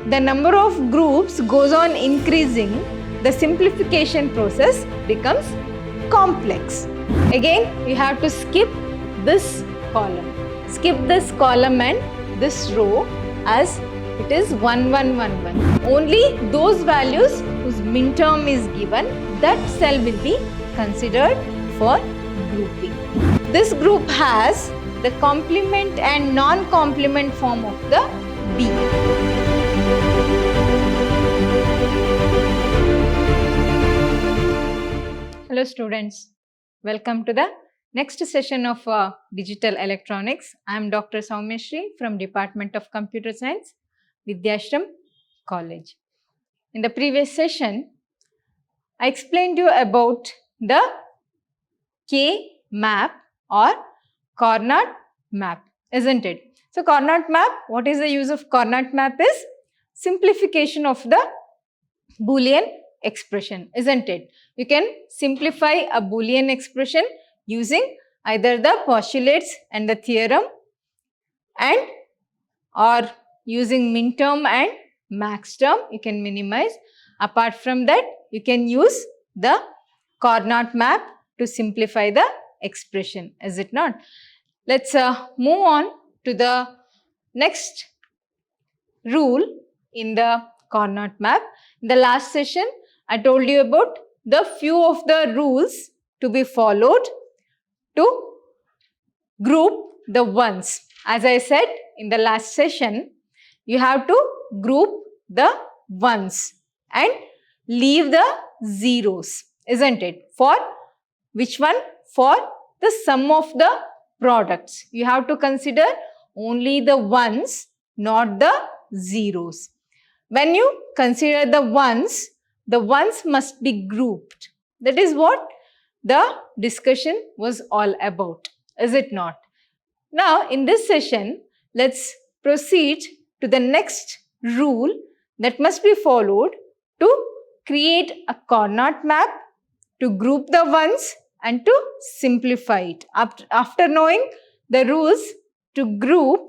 the number of groups goes on increasing, the simplification process becomes complex. Again, you have to skip this column. Skip this column and this row as it is 1, 1, 1, 1. Only those values whose minterm is given, that cell will be considered for grouping. This group has the complement and non-complement form of the B. Hello students, welcome to the next session of Digital Electronics. I am Dr. Soumyashree from Department of Computer Science, Vidyashram College. In the previous session, I explained you about the K-map or Karnaugh map, isn't it? So Karnaugh map, what is the use of Karnaugh map is simplification of the Boolean expression, isn't it? You can simplify a Boolean expression using either the postulates and the theorem or using minterm and max term. You can minimize. Apart from that, you can use the Karnaugh map to simplify the expression, is it not? Let's move on to the next rule in the Karnaugh map. In the last session, I told you about the few of the rules to be followed to group the ones. As I said in the last session, you have to group the ones and leave the zeros, isn't it? For which one? For the sum of the products. You have to consider only the ones, not the zeros. When you consider the ones must be grouped. That is what the discussion was all about, is it not? Now, in this session, let's proceed to the next rule that must be followed to create a Karnaugh map, to group the ones and to simplify it. After knowing the rules to group,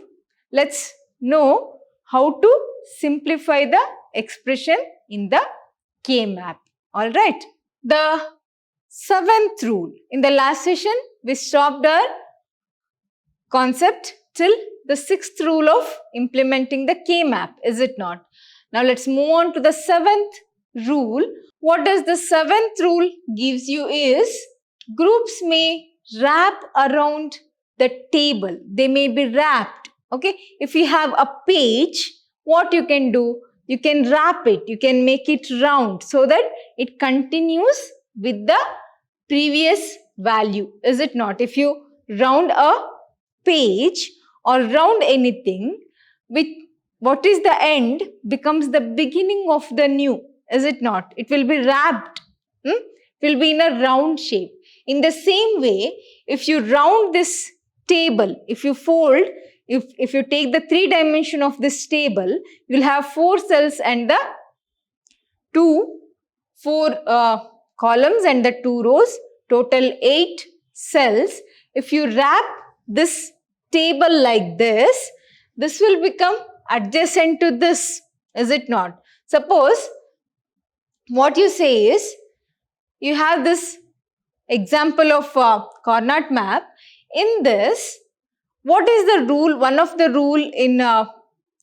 let's know how to simplify the expression in the K-map. Alright. The seventh rule. In the last session, we stopped our concept till the sixth rule of implementing the K-map, is it not? Now let's move on to the seventh rule. What does the seventh rule gives you is, groups may wrap around the table. They may be wrapped. Okay. If you have a page, what you can do? You can wrap it. You can make it round so that it continues with the previous value. Is it not? If you round a page or round anything, with what is the end becomes the beginning of the new. Is it not? It will be wrapped. It will be in a round shape. In the same way, if you round this table, if you fold, if you take the 3 dimension of this table, you will have 4 cells and the 4 columns and the 2 rows, total 8 cells. If you wrap this table like this will become adjacent to this, is it not? Suppose what you say is, you have this example of Karnaugh map. In this, what is the rule? One of the rule in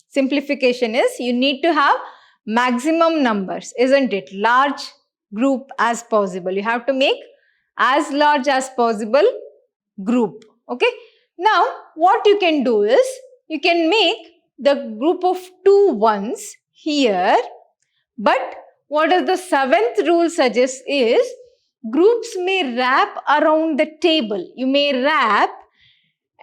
simplification is you need to have maximum numbers, isn't it? Large group as possible. You have to make as large as possible group. Okay. Now, what you can do is, you can make the group of 2 ones here, but what does the seventh rule suggest is, groups may wrap around the table. You may wrap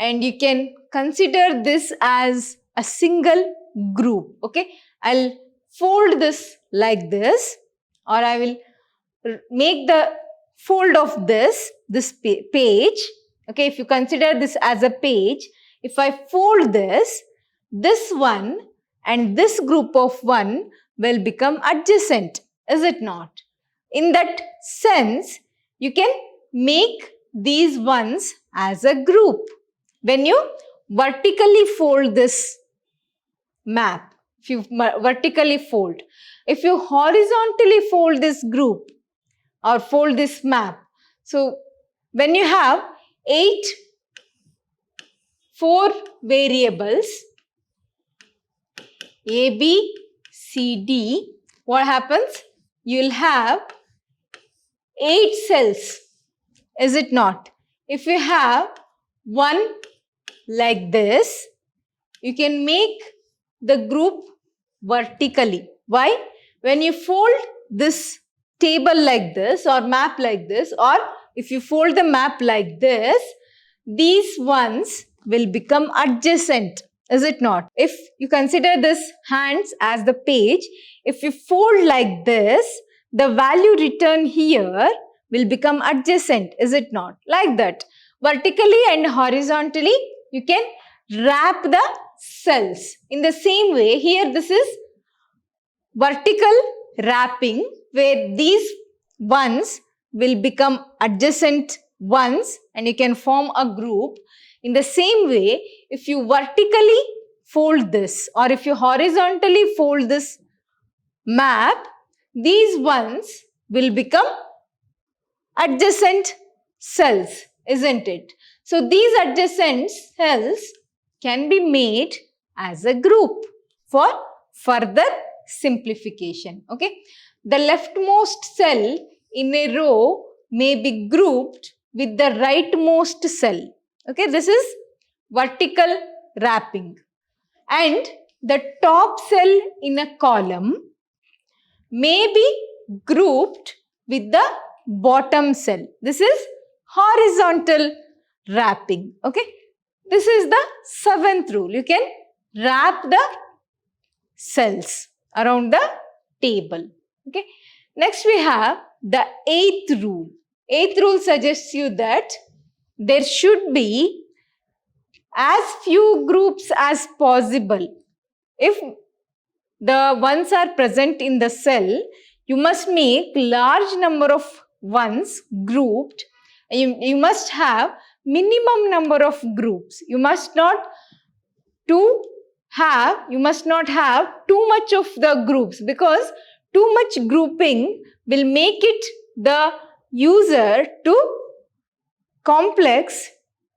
and you can consider this as a single group. Okay, I'll fold this like this, or I will make the fold of this page. Okay, if you consider this as a page, if I fold this one and this group of 1 will become adjacent, is it not? In that sense, you can make these ones as a group. When you vertically fold this map, if you vertically fold. If you horizontally fold this group or fold this map, so when you have 4 variables, A, B, C, D, what happens? You will have 8 cells, is it not? If you have one like this, you can make the group vertically. Why? When you fold this table like this or map like this, or if you fold the map like this, these ones will become adjacent, is it not? If you consider this hands as the page, if you fold like this, the value written here will become adjacent, is it not? Like that. Vertically and horizontally, you can wrap the cells. In the same way, here this is vertical wrapping, where these ones will become adjacent ones and you can form a group. In the same way, if you vertically fold this or if you horizontally fold this map, these ones will become adjacent cells, isn't it? So these adjacent cells can be made as a group for further simplification. Okay. The leftmost cell in a row may be grouped with the rightmost cell. Okay. This is vertical wrapping. And the top cell in a column may be grouped with the bottom cell. This is horizontal wrapping. Okay. This is the 7th rule. You can wrap the cells around the table. Okay. Next we have the 8th rule. 8th rule suggests you that there should be as few groups as possible. If the ones are present in the cell, you must make large number of ones grouped. You must have minimum number of groups. You must not have too much of the groups, because too much grouping will make it the user too complex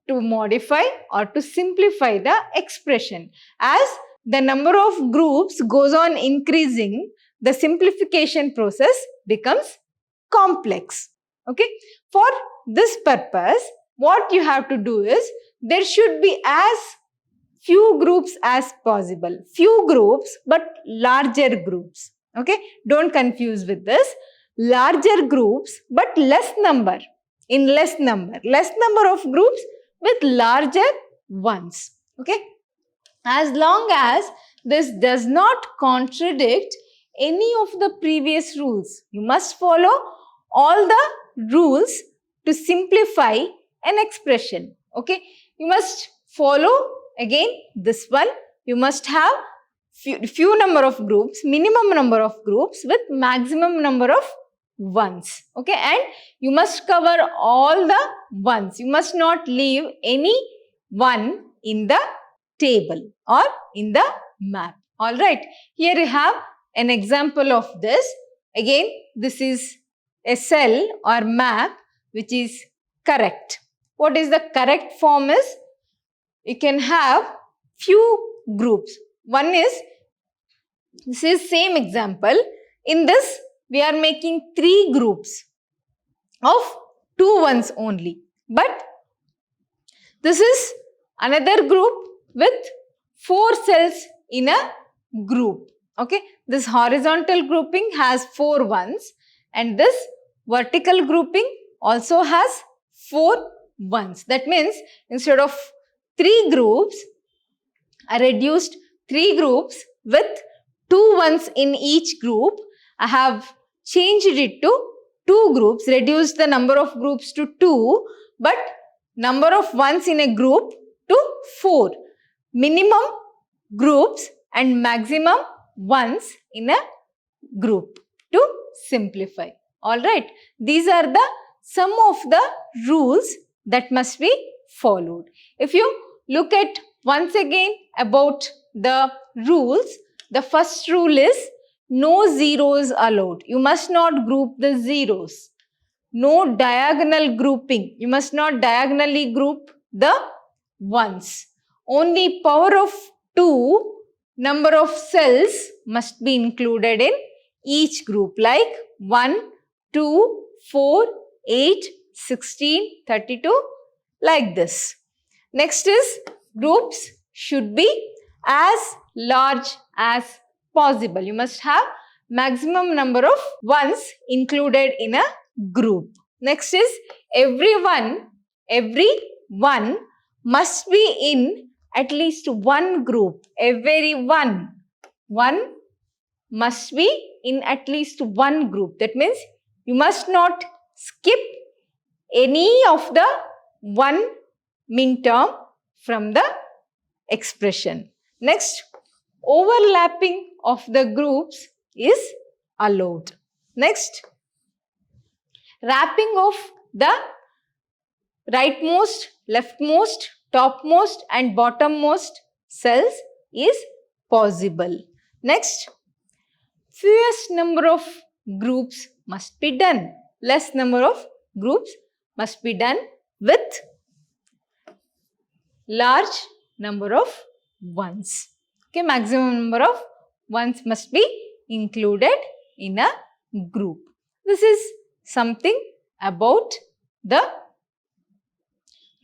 to modify or to simplify the expression. As the number of groups goes on increasing, the simplification process becomes complex. Okay. For this purpose, what you have to do is, there should be as few groups as possible. Few groups, but larger groups. Okay. Don't confuse with this. Larger groups, but less number. In less number of groups with larger ones. Okay. As long as this does not contradict any of the previous rules, you must follow all the rules to simplify an expression. Okay. You must follow again this one. You must have few number of groups, minimum number of groups with maximum number of ones. Okay. And you must cover all the ones. You must not leave any one in the table or in the map. All right. Here you have an example of this. Again, this is a cell or map which is correct. What is the correct form is? You can have few groups. One is, this is same example. In this, we are making 3 groups of 2 ones only. But this is another group with 4 cells in a group. Okay. This horizontal grouping has 4 ones, and this vertical grouping also has 4 ones. That means instead of 3 groups, I reduced 3 groups with 2 ones in each group. I have changed it to 2 groups, reduced the number of groups to 2, but number of ones in a group to 4. Minimum groups and maximum ones in a group to simplify. Alright, these are the some of the rules that must be followed. If you look at once again about the rules, The first rule is no zeros allowed. You must not group the zeros. No diagonal grouping. You must not diagonally group the ones. Only power of 2 number of cells must be included in each group, like 1, 2, 4, 8, 16, 32, like this. Next is groups should be as large as possible. You must have maximum number of ones included in a group. Next is everyone must be in at least one group. Everyone must be in at least one group. That means you must not skip any of the one min term from the expression. Next, overlapping of the groups is allowed. Next, wrapping of the rightmost, leftmost, topmost and bottommost cells is possible. Next, fewest number of groups must be done. Less number of groups must be done with large number of ones. Okay, maximum number of ones must be included in a group. This is something about the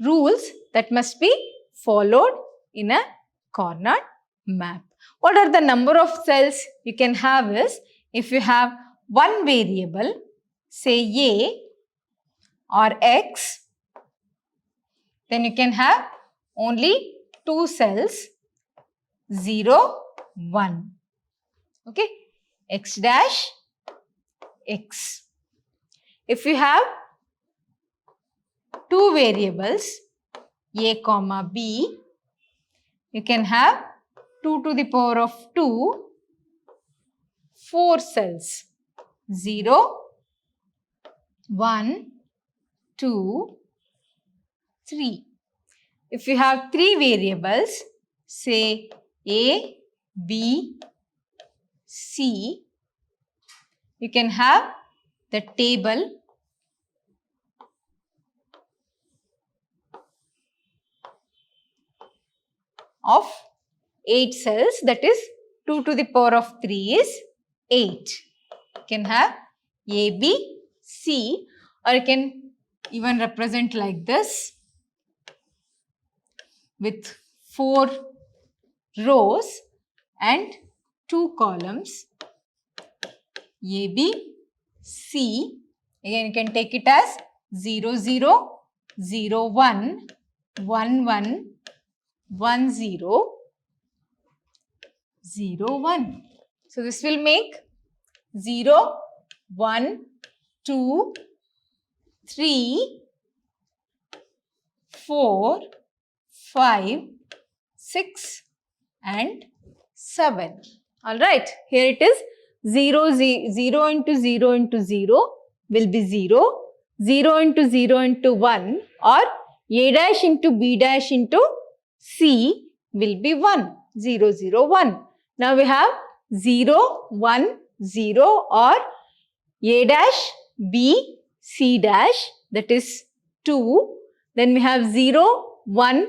rules that must be followed in a Karnaugh map. What are the number of cells you can have is, if you have one variable, say A or X, then you can have only two cells, 0, 1. Okay, X dash, X. If you have two variables, A comma B, you can have 2 to the power of 2, 4 cells, 0, 1, 2, 3. If you have three variables, say A, B, C, you can have the table of 8 cells, that is 2 to the power of 3 is 8. You can have A, B, C, or you can even represent like this with 4 rows and 2 columns, A, B, C. Again you can take it as 0, 0, 0, 1, 1, 1, 1, 0, 0, 1. So this will make 0, 1, 2, 3, 4, 5, 6 and 7. Alright, here it is 0, 0 into 0 into 0 will be 0, 0 into 0 into 1, or A dash into B dash into C will be 1, 0, 0, 1. Now we have 0, 1, 0 or A dash, B, C dash, that is 2. Then we have 0, 1,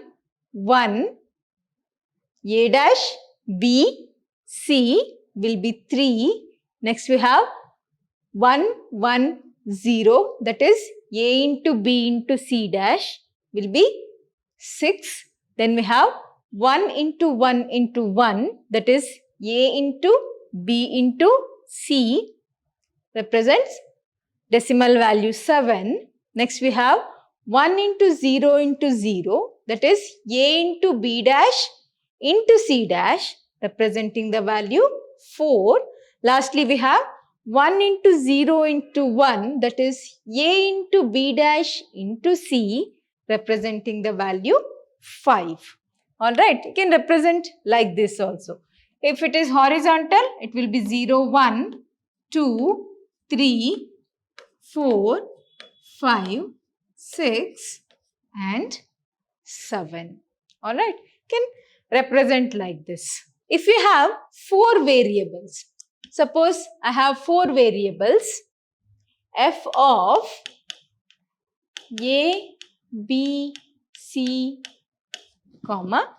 1, A dash, B, C will be 3. Next we have 1, 1, 0, that is A into B into C dash will be 6. Then we have 1 into 1 into 1, that is A into B into C, represents decimal value 7. Next we have 1 into 0 into 0, that is A into B dash into C dash, representing the value 4. Lastly we have 1 into 0 into 1, that is A into B dash into C, representing the value 5. Alright, you can represent like this also. If it is horizontal, it will be 0, 1, 2, 3, 4, 5, 6 and 7. Alright, you can represent like this. if you have 4 variables, suppose I have 4 variables, f of A, B, C, comma,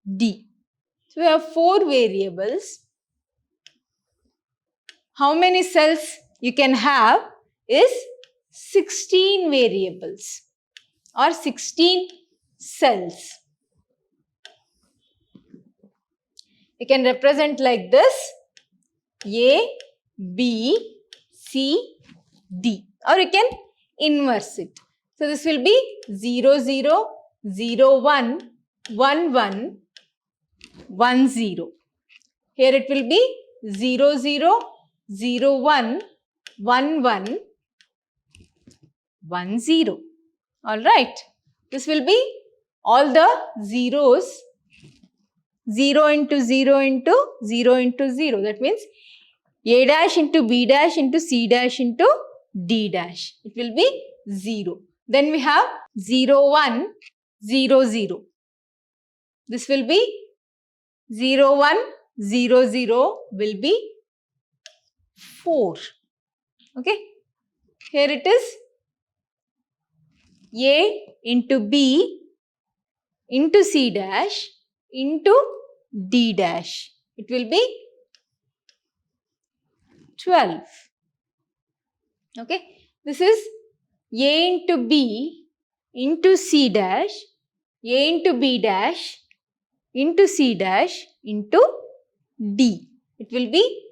D. So we have 4 variables. How many cells you can have is 16 variables or 16 cells. You can represent like this: A, B, C, D, or you can inverse it. So this will be 0, 0, 0, 1, 1, 1, 1, 0. Here it will be 0, 0, 0, 1, 1, 1, 1, 0. Alright. This will be all the zeros, 0 into 0 into 0 into 0. That means A dash into B dash into C dash into D dash. It will be 0. Then we have 0, 1, 0, 0. This will be 0, 1, 0, 0 will be 4. Okay. Here it is A into B into C dash into D dash. It will be 12. Okay. This is A into B into C dash, A into B dash into C dash into D. It will be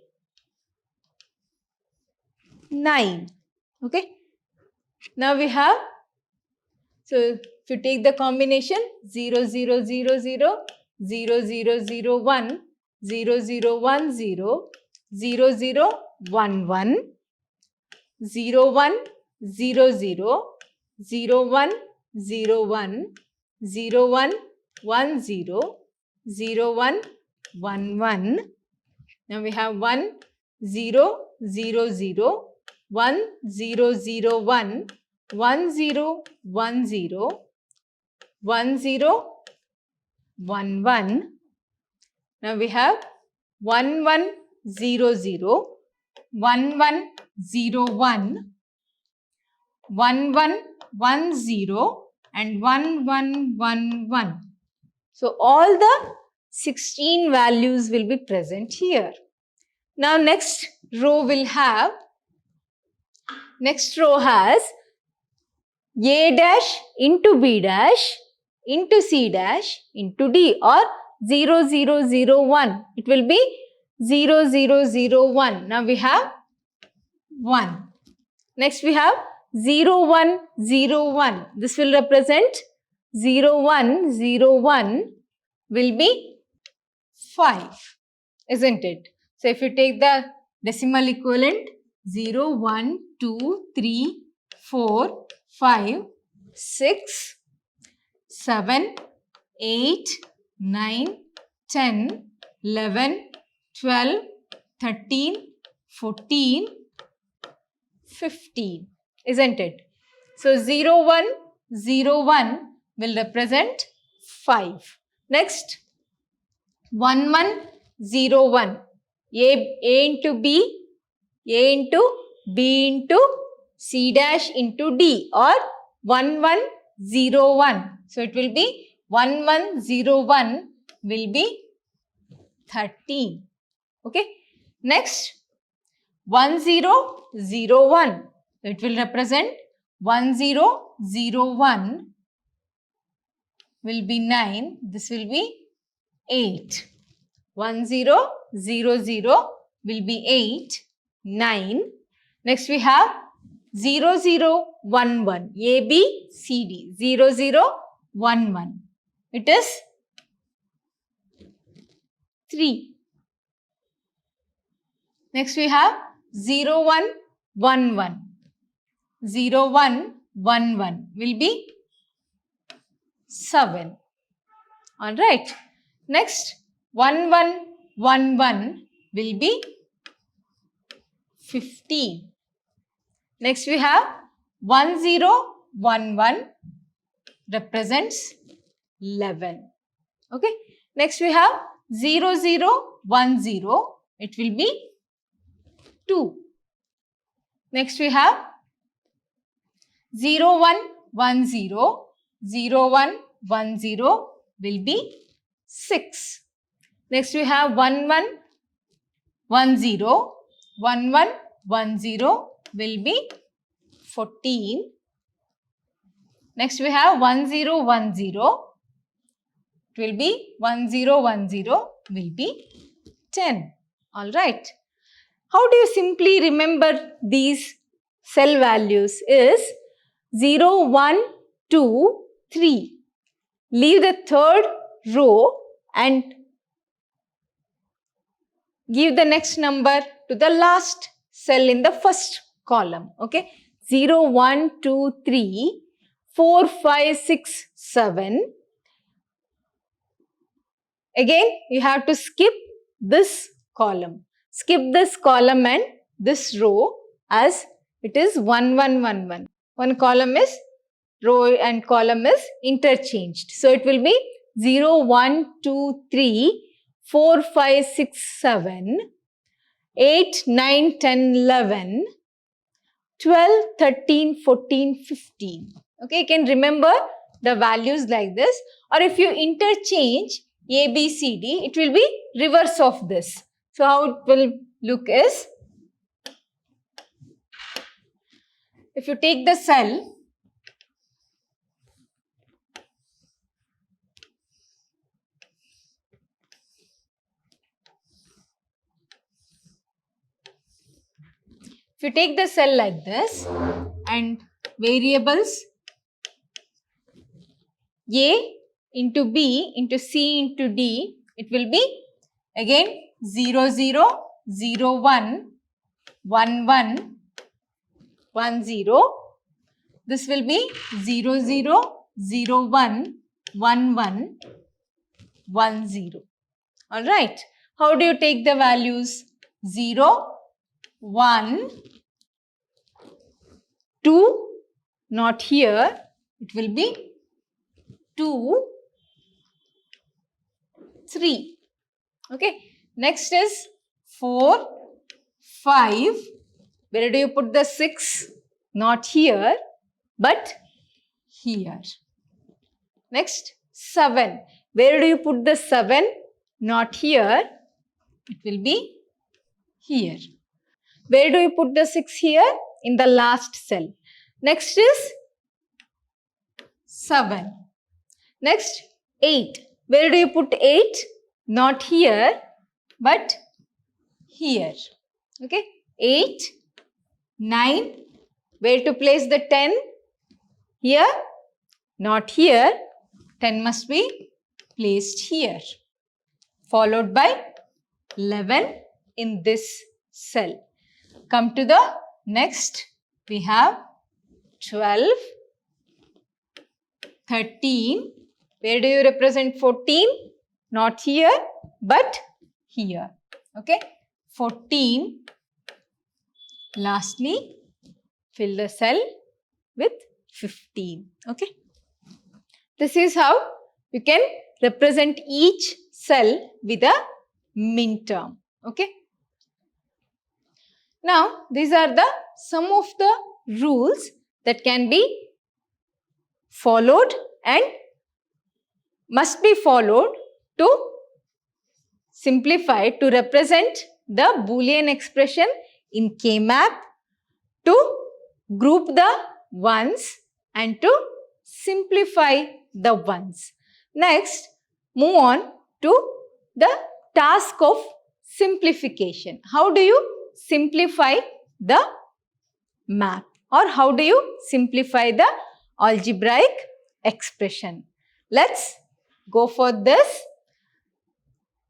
9. Okay. Now we have, so if you take the combination 0, 0, 0, 0, 0, 0, 0, 1, 0, 0, 1, 0, 0, 0, 1, 1, 0, 1, 0, 0, 0, 1, 0, 1, 0, 1, 1, 0, 0, 1, 1, 1. Now we have 1, 0, 0, 0, 1, 0, 0, 1, 1, 0, 1, 0, 1, 0, 1, 1. Now we have 1, 1, 0, 0, 1, 1, 0, 1, 1, 1, 1, 0 and 1, 1, 1, 1. So all the 16 values will be present here. Now next row has A dash into B dash into C dash into D, or 0, 0, 0, 1. It will be 0, 0, 0, 1. Now we have 1. Next we have 0, 1, 0, 1. This will represent 0, 1, 0, 1 will be 5, isn't it? So if you take the decimal equivalent, 0, 1, 2, 3, 4, 5, 6, 7, 8, 9, 10, 11, 12, 13, 14, 15, isn't it? So 0, 1, 0, 1 will represent 5. Next, 1, 1, 0, 1. A into B, A into B into C dash into D, or 1, 1, 0, 1. So it will be 1, 1, 0, 1 will be 13. Okay. Next, 1, 0, 0, 1. So it will represent 1, 0, 0, 1 will be 9. This will be 8. 1, 0, 0, 0 will be 8, 9. Next we have 0, 0, 1, 1. A, B, C, D. 0, 0, 1, 1. It is 3. Next we have 0, 1, 1, 1. 0, 1, 1, 1 will be 7. Alright. Next, 1, 1, 1, 1 will be 15. Next we have 1, 0, 1, 1 represents 11. Okay. Next we have 0, 0, 1, 0, it will be 2. Next we have 0, 1, 1, 0, 0, 1, 1, 0 will be 6. Next we have 1, 1, 1, 0, 1, 1, 1, 0 will be 14. Next we have 1, 0, 1, 0. It will be 1, 0, 1, 0 will be 10. Alright. How do you simply remember these cell values is 0, 1, 2, 3. Leave the third row and give the next number to the last cell in the first column. Okay. 0, 1, 2, 3, 4, 5, 6, 7. Again, you have to skip this column. Skip this column and this row as it is 1, 1, 1, 1. One column is row and column is interchanged. So it will be 0, 1, 2, 3, 4, 5, 6, 7, 8, 9, 10, 11, 12, 13, 14, 15. Okay, you can remember the values like this, or if you interchange A, B, C, D, it will be reverse of this. So how it will look is, if you take the cell, like this and variables A into B into C into D, it will be again 0, 0, 0, 1, 1, 1, 1, 0. This will be 0, 0, 0, 1, 1, 1, 1, 0. Alright. How do you take the values? 0, 1, 2, not here. It will be 2, 3. Okay. Next is 4, 5. Where do you put the 6? Not here, but here. Next, 7. Where do you put the 7? Not here. It will be here. Where do you put the 6 here? In the last cell. Next is 7. Next, 8. Where do you put 8? Not here, but here. Okay. 8, 9. Where to place the 10? Here? Not here. 10 must be placed here. Followed by 11 in this cell. Come to the next. We have 12, 13. Where do you represent 14? Not here, but here. Okay. 14. Lastly, fill the cell with 15. Okay. This is how you can represent each cell with a min term. Okay. Now, these are the some of the rules that can be followed and must be followed to simplify, to represent the Boolean expression in K-map, to group the ones and to simplify the ones. Next, move on to the task of simplification. How do you simplify the map, or how do you simplify the algebraic expression? Let's go for this.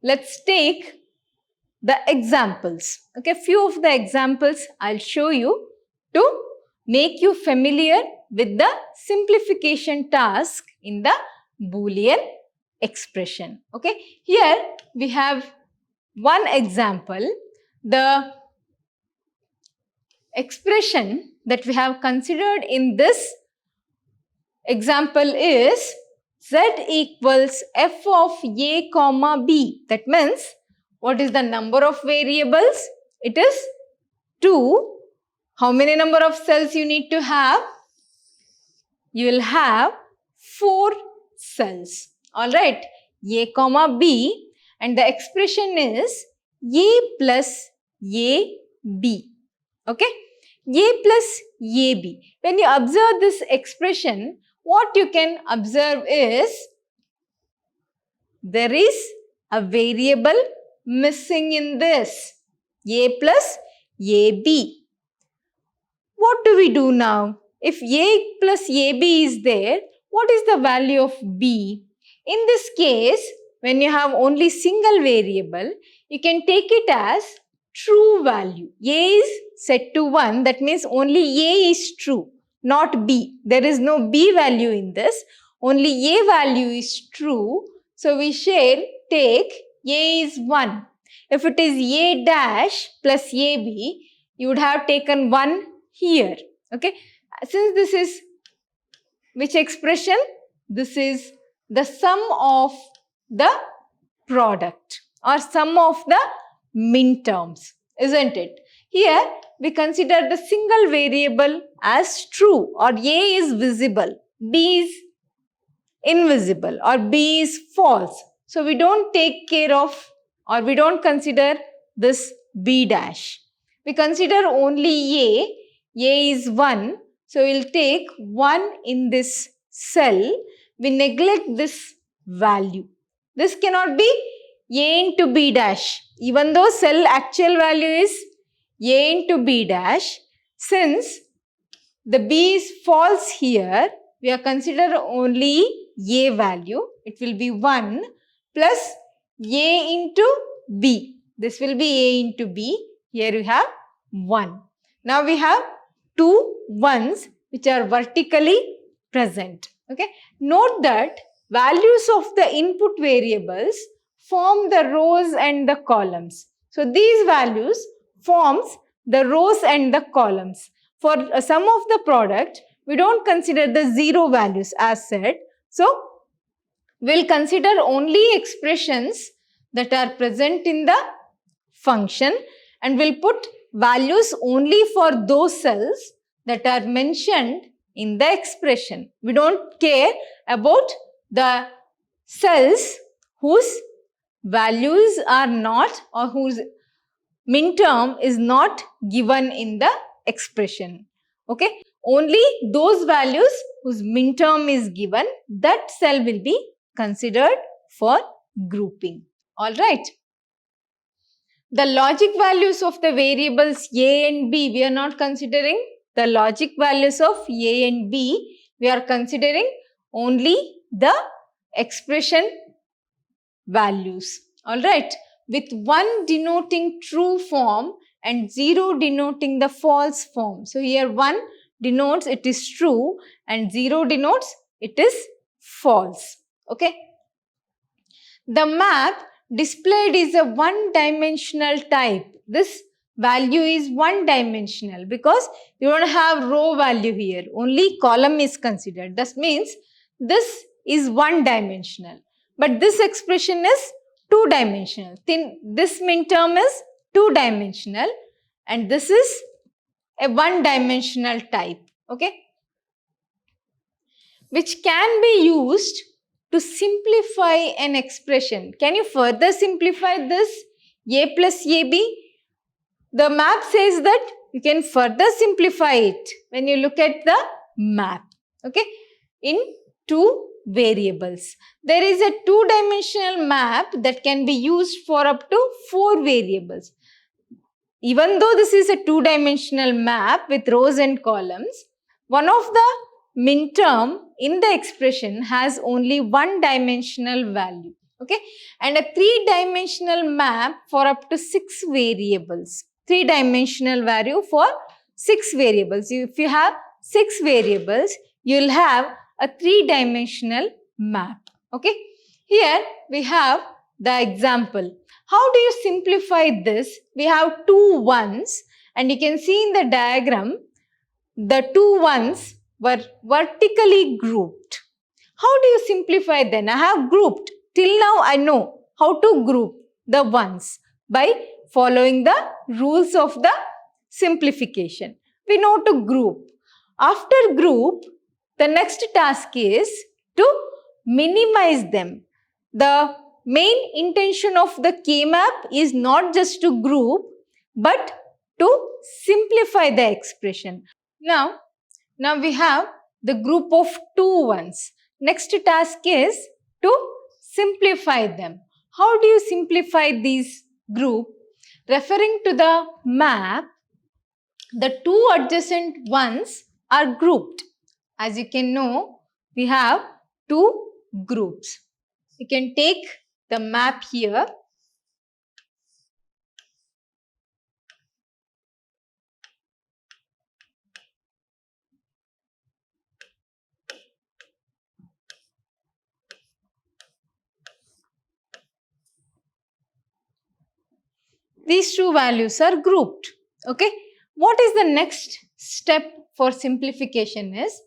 Let's take the examples. Okay, few of the examples I'll show you to make you familiar with the simplification task in the Boolean expression. Okay, here we have one example. The expression that we have considered in this example is z equals f of a comma b. That means, what is the number of variables? It is 2. How many number of cells you need to have? You will have 4 cells. Alright, a comma b, and the expression is a plus ab. Okay, a plus ab. When you observe this expression, what you can observe is there is a variable missing in this, a plus ab. What do we do now? If a plus ab is there, what is the value of b? In this case, when you have only single variable, you can take it as true value. A is set to 1, that means only a is true, not b. There is no b value in this, only a value is true. So we shall take a is 1. If it is a dash plus ab, you would have taken 1 here. Okay, since this is which expression? This is the sum of the product or sum of the minterms, isn't it? Here we consider the single variable as true, or a is visible, b is invisible, or b is false. So we don't take care of, or we don't consider this b dash. We consider only a is 1. So we'll take 1 in this cell. We neglect this value. This cannot be a into b dash. Even though cell actual value is a into b dash, since the b is false here, we are consider only a value. It will be 1 plus a into b. This will be a into b. Here we have 1. Now we have 2 1s which are vertically present. Okay. Note that values of the input variables form the rows and the columns. So these values forms the rows and the columns. For a sum of the product, we don't consider the 0 values as said. So we'll consider only expressions that are present in the function, and we'll put values only for those cells that are mentioned in the expression. We don't care about the cells whose values are not, or whose minterm is not given in the expression. Okay, only those values whose minterm is given, that cell will be considered for grouping. All right. The logic values of the variables a and b, we are not considering the logic values of a and b. We are considering only the expression values. All right. With 1 denoting true form and 0 denoting the false form. So here 1 denotes it is true and 0 denotes it is false. Okay. The map displayed is a one-dimensional type. This value is one-dimensional because you don't have row value here. Only column is considered. That means this is one-dimensional. But this expression is two-dimensional. This minterm is two-dimensional and this is a one-dimensional type. Okay, which can be used to simplify an expression. Can you further simplify this a plus ab? The map says that you can further simplify it when you look at the map. Okay, in 2 variables. There is a 2-dimensional map that can be used for up to 4 variables. Even though this is a 2-dimensional map with rows and columns, one of the minterm in the expression has only 1-dimensional value. Okay, and a 3-dimensional map for up to 6 variables. 3-dimensional value for 6 variables. If you have 6 variables, you will have a 3-dimensional map. Okay, here we have the example. How do you simplify this? We have 2 ones and you can see in the diagram the 2 ones were vertically grouped. How do you simplify then? I have grouped. Till now I know how to group the ones by following the rules of the simplification. We know to group. After group, the next task is to minimize them. The main intention of the K-map is not just to group but to simplify the expression. Now we have the group of two ones. Next task is to simplify them. How do you simplify these group? Referring to the map, the two adjacent ones are grouped. As you can know, we have two groups. You can take the map here. These two values are grouped. Okay. What is the next step for simplification is,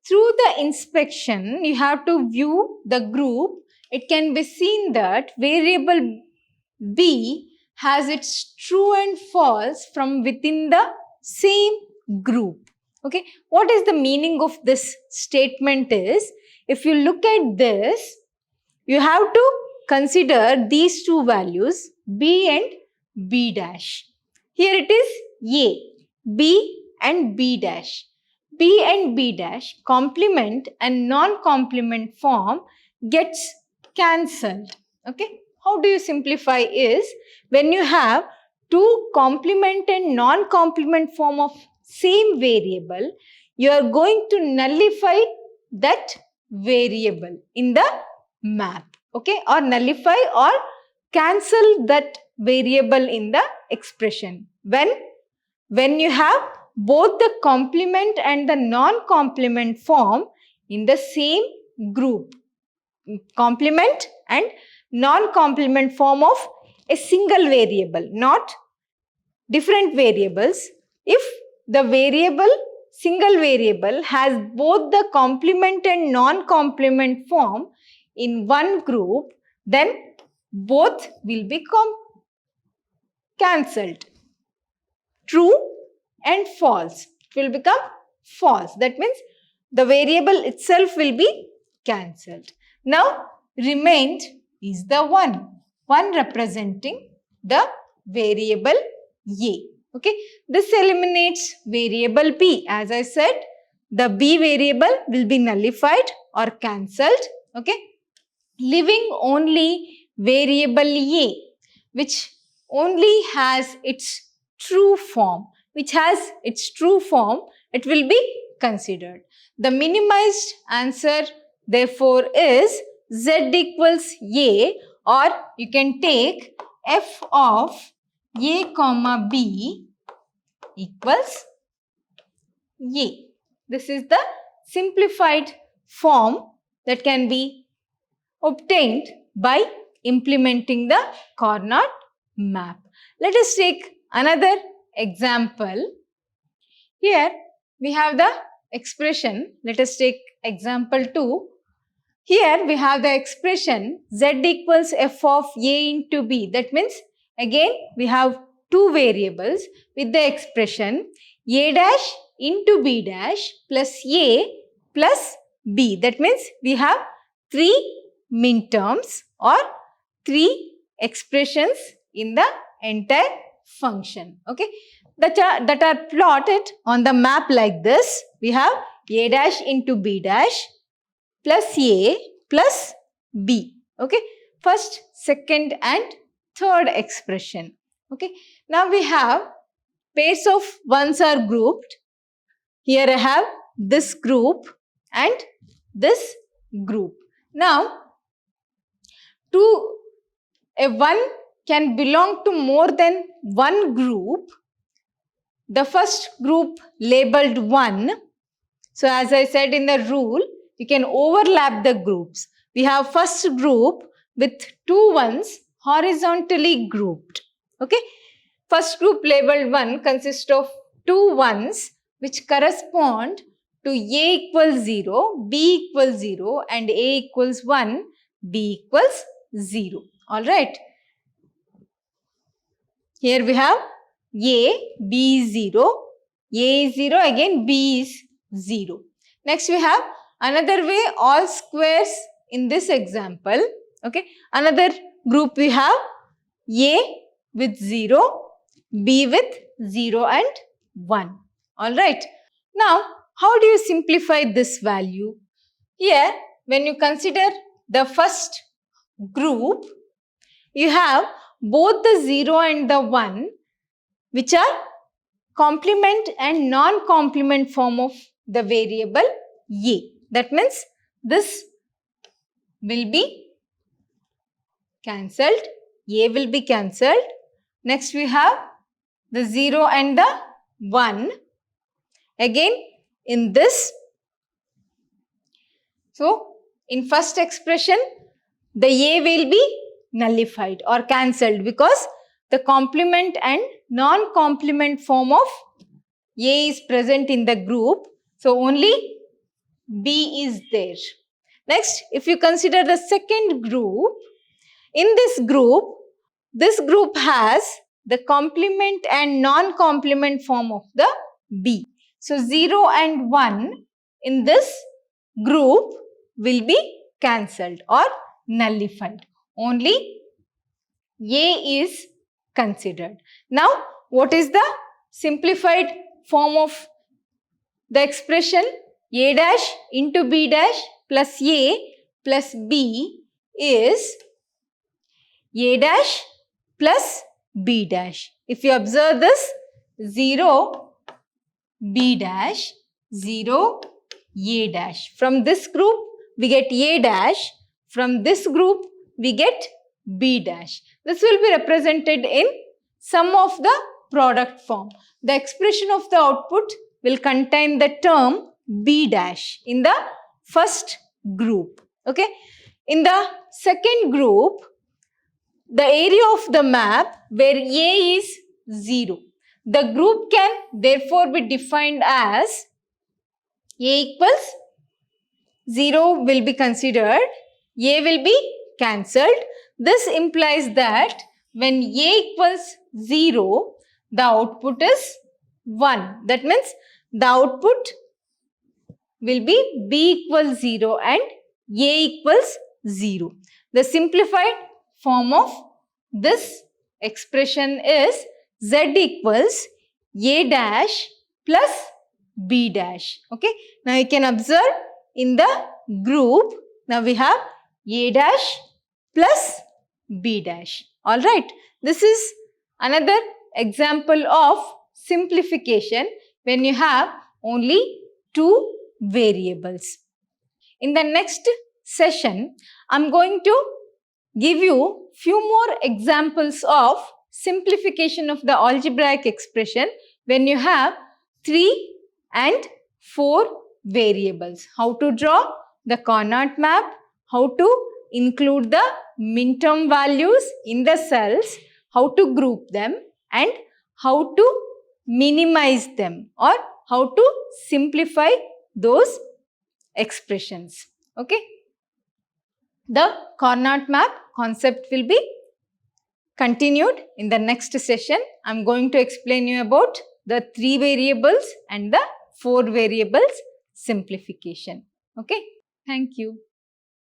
through the inspection, you have to view the group. It can be seen that variable B has its true and false from within the same group. Okay. What is the meaning of this statement is, if you look at this, you have to consider these two values, B and B dash. Here it is A, B and B dash. B and B dash complement and non-complement form gets cancelled. Okay. How do you simplify is, when you have two complement and non-complement form of same variable, you are going to nullify that variable in the map. Okay. Or nullify or cancel that variable in the expression. When you have both the complement and the non-complement form in the same group, complement and non-complement form of a single variable, not different variables. If the single variable has both the complement and non-complement form in one group, then both will be cancelled. True and false, it will become false. That means the variable itself will be cancelled. Now remained is the 1 representing the variable A. Okay, this eliminates variable B. As I said, the B variable will be nullified or cancelled. Okay, leaving only variable A, which only has its true form. It will be considered. The minimized answer therefore is Z equals A, or you can take f of A comma B equals A. This is the simplified form that can be obtained by implementing the coordinate map. Let us take another example. Here we have the expression. Let us take example 2. Here we have the expression Z equals f of A into B. That means again we have two variables with the expression A dash into B dash plus A plus B. That means we have three minterms or three expressions in the entire function. Okay, that are plotted on the map like this. We have A dash into B dash plus A plus B. Okay, first, second and third expression. Okay, now we have pairs of ones are grouped. Here I have this group and this group. Now, a 1 can belong to more than one group. The first group labeled 1. So as I said in the rule, you can overlap the groups. We have first group with two ones horizontally grouped. Okay. First group labeled 1 consists of two ones which correspond to A equals 0, B equals 0 and A equals 1, B equals 0. Alright. Here we have A, B is 0, A is 0, again B is 0. Next we have another way, all squares in this example. Okay. Another group we have A with 0, B with 0 and 1. Alright. Now, how do you simplify this value? Here, when you consider the first group, you have both the 0 and the 1, which are complement and non-complement form of the variable A. That means this will be cancelled. A will be cancelled. Next we have the 0 and the 1. Again in this. So in first expression, the A will be nullified or cancelled because the complement and non-complement form of A is present in the group. So only B is there. Next, if you consider the second group, in this group has the complement and non-complement form of the B. So 0 and 1 in this group will be cancelled or nullified. Only A is considered. Now, what is the simplified form of the expression? A dash into B dash plus A plus B is A dash plus B dash. If you observe this, 0 B dash, 0 A dash. From this group, we get A dash. From this group, we get B dash. This will be represented in sum of the product form. The expression of the output will contain the term B dash in the first group. Okay. In the second group, the area of the map where A is 0. The group can therefore be defined as A equals 0 will be considered, A will be cancelled. This implies that when A equals 0, the output is 1. That means the output will be B equals 0 and A equals 0. The simplified form of this expression is Z equals A dash plus B dash. Okay. Now you can observe in the group, now we have A dash plus B dash. Alright. This is another example of simplification when you have only two variables. In the next session, I am going to give you few more examples of simplification of the algebraic expression when you have 3 and 4 variables. How to draw the Carnot map, how to include the minterm values in the cells, how to group them and how to minimize them or how to simplify those expressions. Okay. The Carnot map concept will be continued in the next session. I am going to explain you about the 3 variables and the 4 variables simplification. Okay. Thank you.